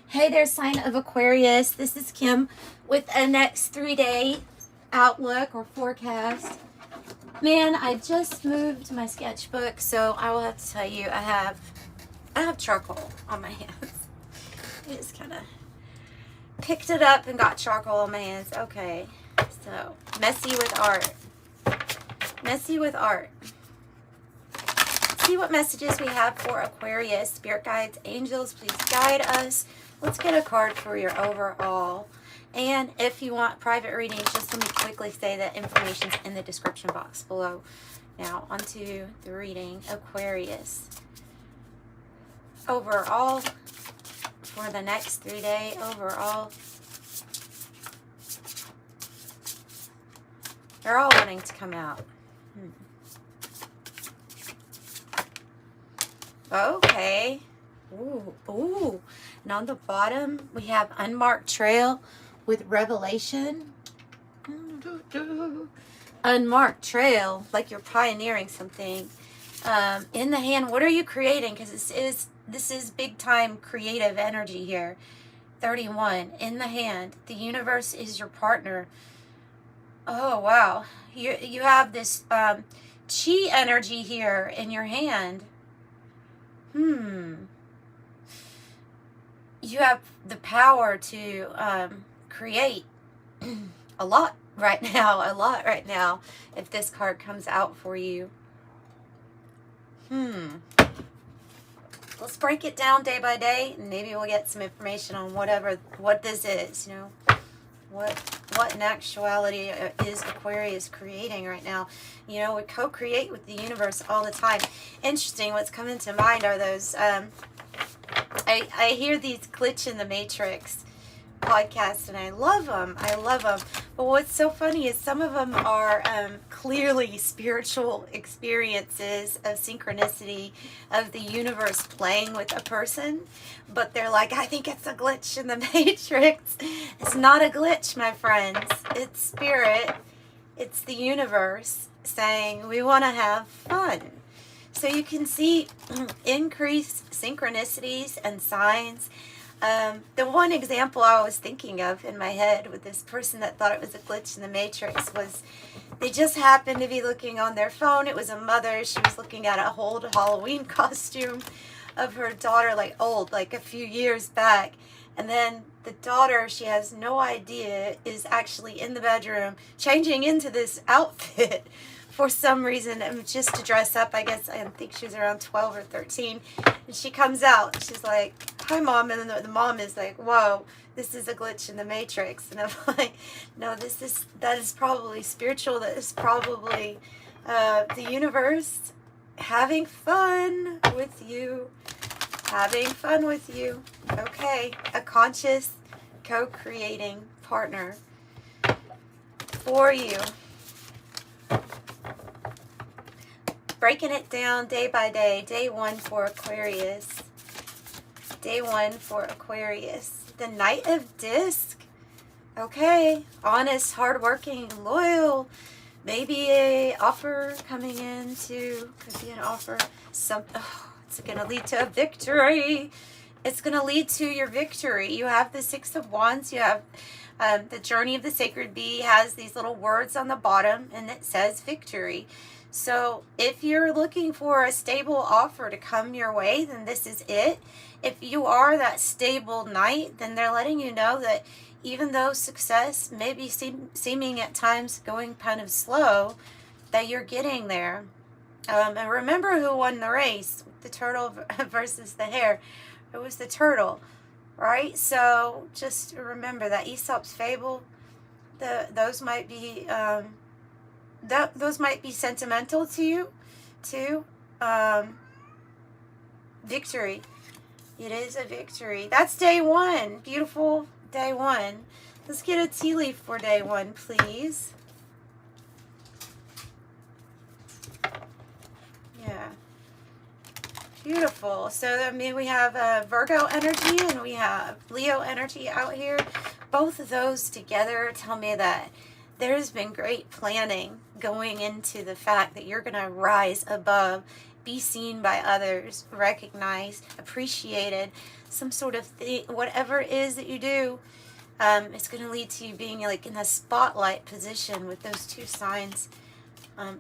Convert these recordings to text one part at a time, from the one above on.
Hey there, sign of Aquarius. This is Kim with a next 3-day outlook or forecast. Man, I just moved my sketchbook, so I will have to tell you I have charcoal on my hands. I just kind of picked it up and got charcoal on my hands. Okay, so messy with art. Messy with art. See what messages we have for Aquarius. Spirit guides, angels, please guide us. Let's get a card for your overall. And if you want private readings, just let me quickly say that information's in the description box below. Now, onto the reading. Aquarius. Overall, for the next 3-day, overall, they're all wanting to come out. Okay. Ooh. And on the bottom, we have unmarked trail with revelation. Unmarked trail, like you're pioneering something. In the hand, what are you creating? Because this is big time creative energy here. 31. In the hand, the universe is your partner. Oh, wow. You have this chi energy here in your hand. You have the power to create a lot right now, if this card comes out for you. Let's break it down day by day, and maybe we'll get some information on what this is, you know. What in actuality is Aquarius creating right now? You know, we co-create with the universe all the time. Interesting, what's coming to mind are those, I hear these glitch in the matrix podcasts, and I love them. But what's so funny is some of them are clearly spiritual experiences of synchronicity, of the universe playing with a person. But they're like, I think it's a glitch in the matrix. It's not a glitch, my friends. It's spirit. It's the universe saying we want to have fun. So you can see increased synchronicities and signs. The one example I was thinking of in my head with this person that thought it was a glitch in the matrix was they just happened to be looking on their phone. It was a mother. She was looking at a old Halloween costume of her daughter, like a few years back. And then the daughter, she has no idea, is actually in the bedroom changing into this outfit for some reason, just to dress up. I guess I think she was around 12 or 13. And she comes out. She's like, hi, Mom. And then the mom is like, whoa, this is a glitch in the matrix. And I'm like, no, that is probably spiritual. That is probably the universe having fun with you. Okay, a conscious, co-creating partner for you. Breaking it down day by day. Day 1 for Aquarius. Day 1 for Aquarius. The Knight of Disc. Okay. Honest, hardworking, loyal. Maybe a offer coming in too. Could be an offer. It's going to lead to a victory. It's going to lead to your victory. You have the 6 of Wands. You have the Journey of the Sacred Bee has these little words on the bottom, and it says victory. So if you're looking for a stable offer to come your way, then this is it. If you are that stable knight, then they're letting you know that even though success may be seeming at times going kind of slow, that you're getting there. And remember who won the race, the turtle versus the hare. It was the turtle, right? So just remember that Aesop's fable, those might be... those might be sentimental to you too. Victory. It is a victory. That's day 1. Beautiful day 1. Let's get a tea leaf for day 1, please. Yeah. Beautiful. So, I mean, we have Virgo energy and we have Leo energy out here. Both of those together tell me that there's been great planning going into the fact that you're going to rise above be seen by others, recognized, appreciated, some sort of thing, whatever it is that you do. It's going to lead to you being like in a spotlight position with those two signs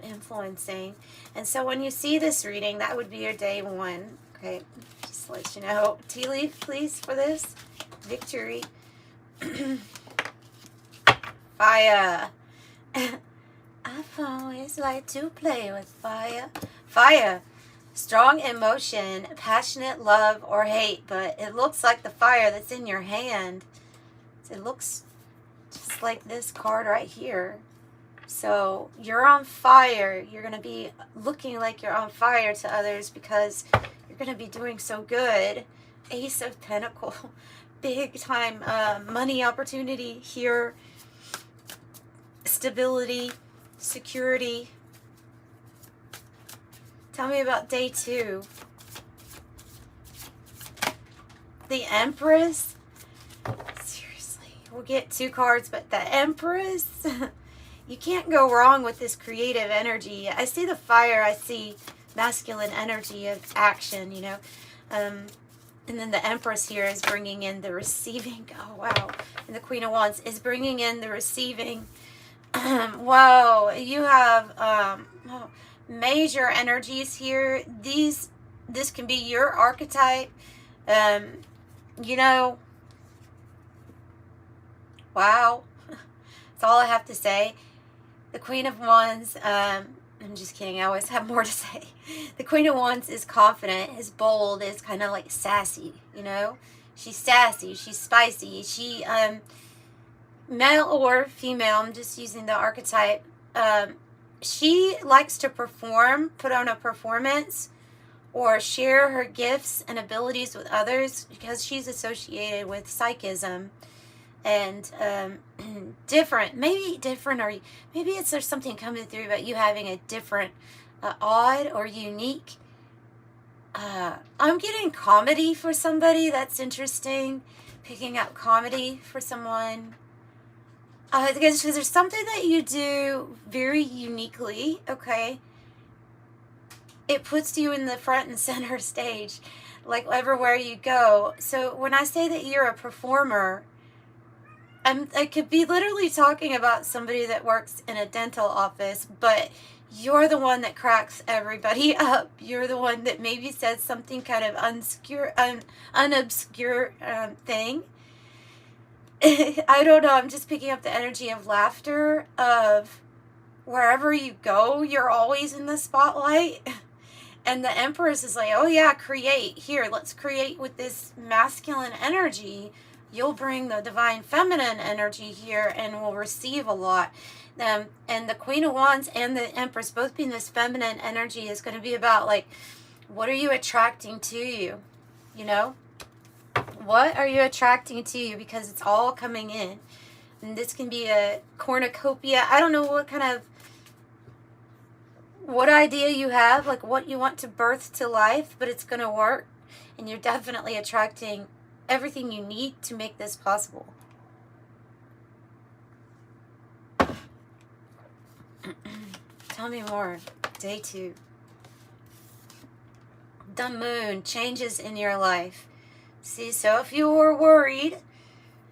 influencing. And so when you see this reading, that would be your day 1. Okay, just to let you know. Tea leaf, please, for this. Victory. Fire. I've always liked to play with fire. Fire. Strong emotion, passionate love or hate, but it looks like the fire that's in your hand. It looks just like this card right here. So you're on fire. You're going to be looking like you're on fire to others because you're going to be doing so good. Ace of Pentacles. Big time money opportunity here. Stability. Security. Tell me about day 2. The Empress. Seriously. We'll get 2 cards, but the Empress. You can't go wrong with this creative energy. I see the fire. I see masculine energy of action, you know. And then the Empress here is bringing in the receiving. Oh, wow. And the Queen of Wands is bringing in the receiving. Wow. You have major energies here. This can be your archetype. You know. Wow. That's all I have to say. The Queen of Wands, I'm just kidding, I always have more to say. The Queen of Wands is confident, is bold, is kind of like sassy, you know? She's sassy, she's spicy, she, male or female, I'm just using the archetype, she likes to perform, put on a performance, or share her gifts and abilities with others because she's associated with psychism. And different, maybe different, or maybe there's something coming through about you having a different, odd or unique. I'm getting comedy for somebody. That's interesting. Picking up comedy for someone. Because there's something that you do very uniquely, okay? It puts you in the front and center stage, like everywhere you go. So when I say that you're a performer, I could be literally talking about somebody that works in a dental office, but you're the one that cracks everybody up. You're the one that maybe says something kind of unobscure thing. I don't know. I'm just picking up the energy of laughter, of wherever you go, you're always in the spotlight. And the Empress is like, oh yeah, create. Here, let's create with this masculine energy. You'll bring the divine feminine energy here and will receive a lot. And the Queen of Wands and the Empress both being this feminine energy is going to be about, like, what are you attracting to you? You know? What are you attracting to you? Because it's all coming in. And this can be a cornucopia. I don't know what idea you have, like what you want to birth to life, but it's going to work. And you're definitely attracting everything you need to make this possible. Tell me more. Day 2. The Moon. Changes in your life. See, so if you were worried,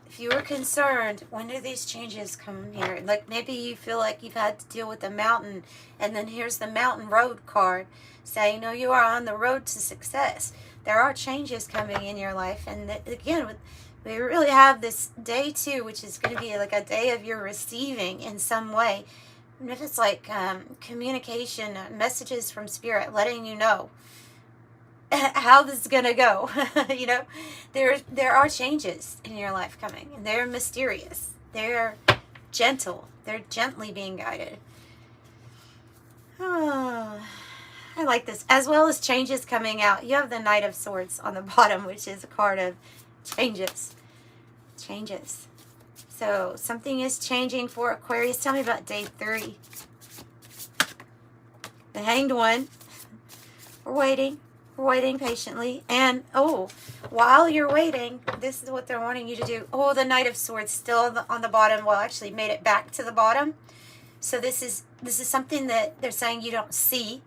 if you were concerned, when do these changes come here? Like maybe you feel like you've had to deal with a mountain, and then here's the mountain road card saying, no, you are on the road to success. There are changes coming in your life. And again, we really have this day 2, which is going to be like a day of your receiving in some way. And if it's like communication, messages from Spirit letting you know how this is going to go. You know, there are changes in your life coming. And they're mysterious. They're gentle. They're gently being guided. Oh, I like this. As well as changes coming out. You have the Knight of Swords on the bottom, which is a card of changes. Changes. So something is changing for Aquarius. Tell me about day 3. The Hanged One. We're waiting. We're waiting patiently. And, oh, while you're waiting, this is what they're wanting you to do. Oh, the Knight of Swords still on the bottom. Well, actually made it back to the bottom. So this is something that they're saying you don't see.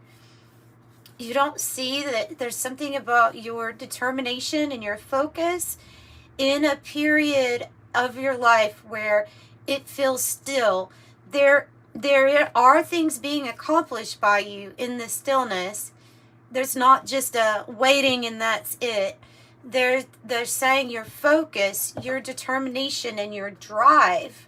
you don't see that there's something about your determination and your focus in a period of your life where it feels still. There are things being accomplished by you in the stillness. There's not just a waiting and that's it. They're saying your focus, your determination, and your drive.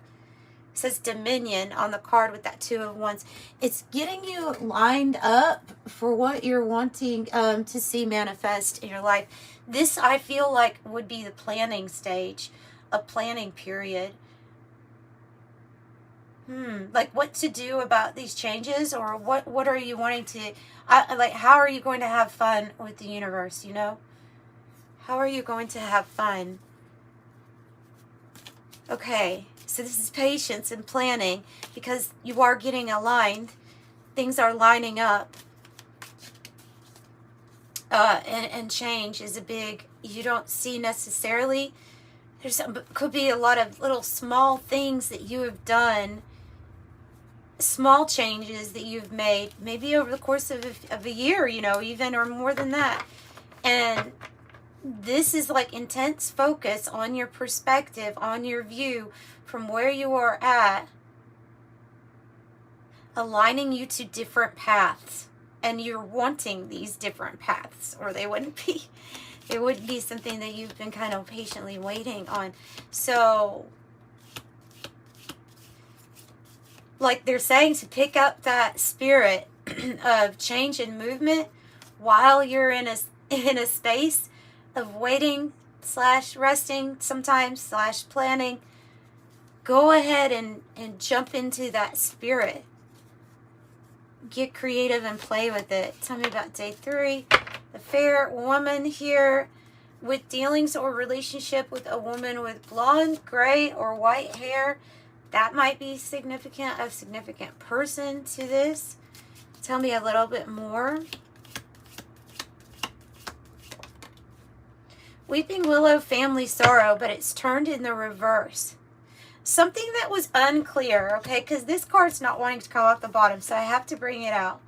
It says dominion on the card with that 2 of Wands. It's getting you lined up for what you're wanting to see manifest in your life. This, I feel like, would be the planning stage, a planning period. Like what to do about these changes, or what are you wanting to, like, how are you going to have fun with the universe, you know? How are you going to have fun? Okay, so this is patience and planning, because you are getting aligned. Things are lining up. And change is a big, you don't see necessarily. Could be a lot of little small things that you have done, small changes that you've made, maybe over the course of a year, you know, even, or more than that. And this is like intense focus on your perspective, on your view from where you are at, aligning you to different paths. And you're wanting these different paths, or they wouldn't be. It would be something that you've been kind of patiently waiting on. So, like they're saying, to pick up that spirit of change and movement while you're in a space of waiting / resting sometimes / planning. Go ahead and jump into that spirit. Get creative and play with it. Tell me about day 3. The fair woman here with dealings or relationship with a woman with blonde, gray, or white hair. That might be significant, a significant person to this. Tell me a little bit more. Weeping Willow, family sorrow, but it's turned in the reverse. Something that was unclear, okay, because this card's not wanting to come off the bottom, so I have to bring it out.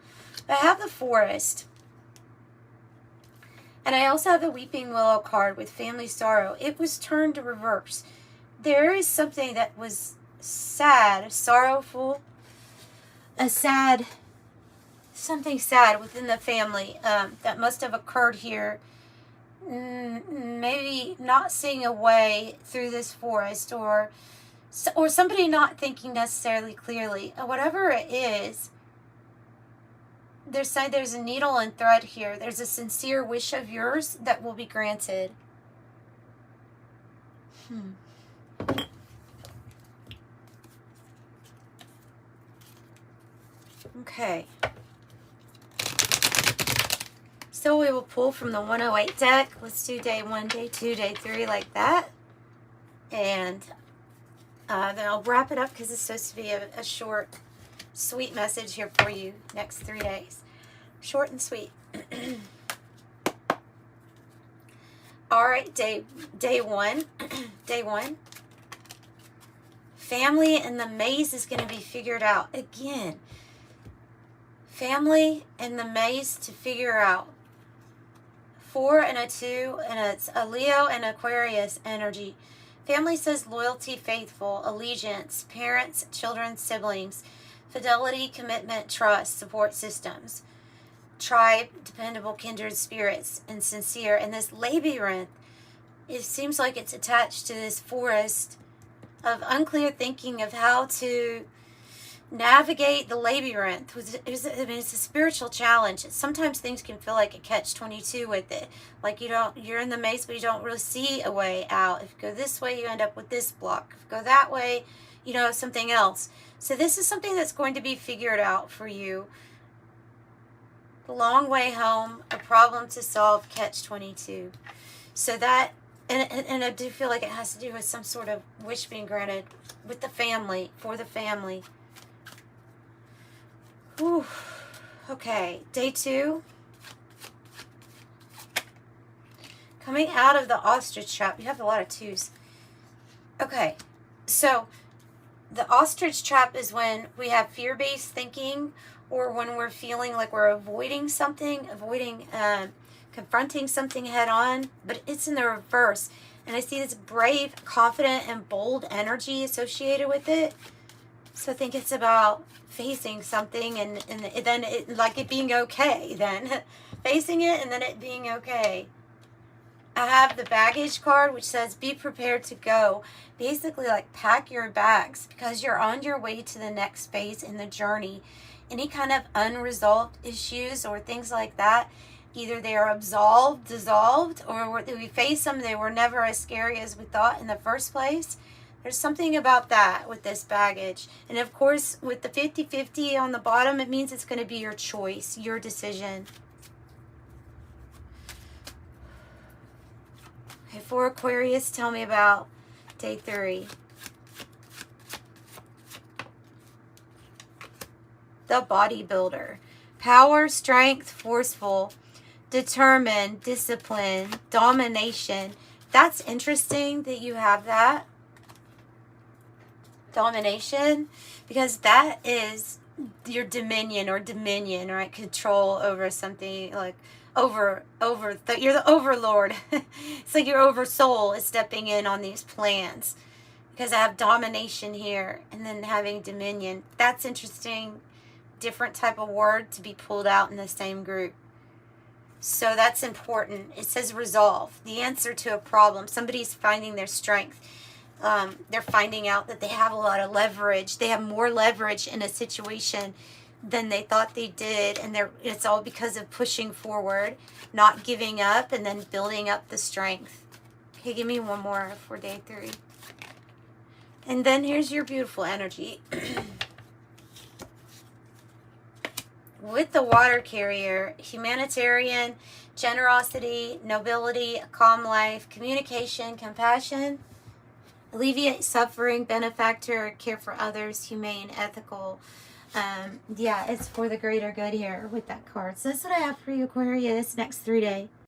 But I have the Forest. And I also have the Weeping Willow card with family sorrow. It was turned to reverse. There is something that was sad, sorrowful, something sad within the family that must have occurred here. Maybe not seeing a way through this forest, or somebody not thinking necessarily clearly. Whatever it is, there's a needle and thread here. There's a sincere wish of yours that will be granted. Okay. So we will pull from the 108 deck. Let's do day 1, day 2, day 3 like that. And then I'll wrap it up because it's supposed to be a short, sweet message here for you next 3 days. Short and sweet. All right, day 1. Day 1. Family and the maze is going to be figured out. Again, family and the maze to figure out. 4 and a 2, and it's a Leo and Aquarius energy. Family says loyalty, faithful, allegiance, parents, children, siblings, fidelity, commitment, trust, support systems, tribe, dependable, kindred spirits, and sincere. And this labyrinth, it seems like it's attached to this forest of unclear thinking of how to navigate the labyrinth. It's a spiritual challenge. Sometimes things can feel like a catch-22 with it. Like you're in the maze, but you don't really see a way out. If you go this way, you end up with this block. If you go that way, something else. So this is something that's going to be figured out for you. The long way home, a problem to solve, catch-22. So that, and I do feel like it has to do with some sort of wish being granted with the family, for the family. Whew. Okay, day 2. Coming out of the ostrich trap. You have a lot of 2s. Okay, so the ostrich trap is when we have fear-based thinking or when we're feeling like we're avoiding something, confronting something head on, but it's in the reverse. And I see this brave, confident, and bold energy associated with it. So I think it's about facing something and then it, like it being okay then. Facing it and then it being okay. I have the baggage card, which says be prepared to go. Basically, like, pack your bags because you're on your way to the next phase in the journey. Any kind of unresolved issues or things like that, either they are absolved, dissolved, or we face them, they were never as scary as we thought in the first place. There's something about that with this baggage. And of course, with the 50-50 on the bottom, it means it's going to be your choice, your decision. Okay, for Aquarius, tell me about day 3. The bodybuilder. Power, strength, forceful, determined, discipline, domination. That's interesting that you have that. Domination, because that is your dominion, right? Control over something, like you're the overlord. It's like your over soul is stepping in on these plans, because I have domination here and then having dominion. That's interesting. Different type of word to be pulled out in the same group. So that's important. It says resolve, the answer to a problem. Somebody's finding their strength. They're finding out that they have a lot of leverage. They have more leverage in a situation than they thought they did. And it's all because of pushing forward, not giving up, and then building up the strength. Okay, give me one more for day 3. And then here's your beautiful energy. With the water carrier, humanitarian, generosity, nobility, a calm life, communication, compassion, alleviate suffering, benefactor, care for others, humane, ethical. Yeah, it's for the greater good here with that card. So that's what I have for you, Aquarius, next 3 days.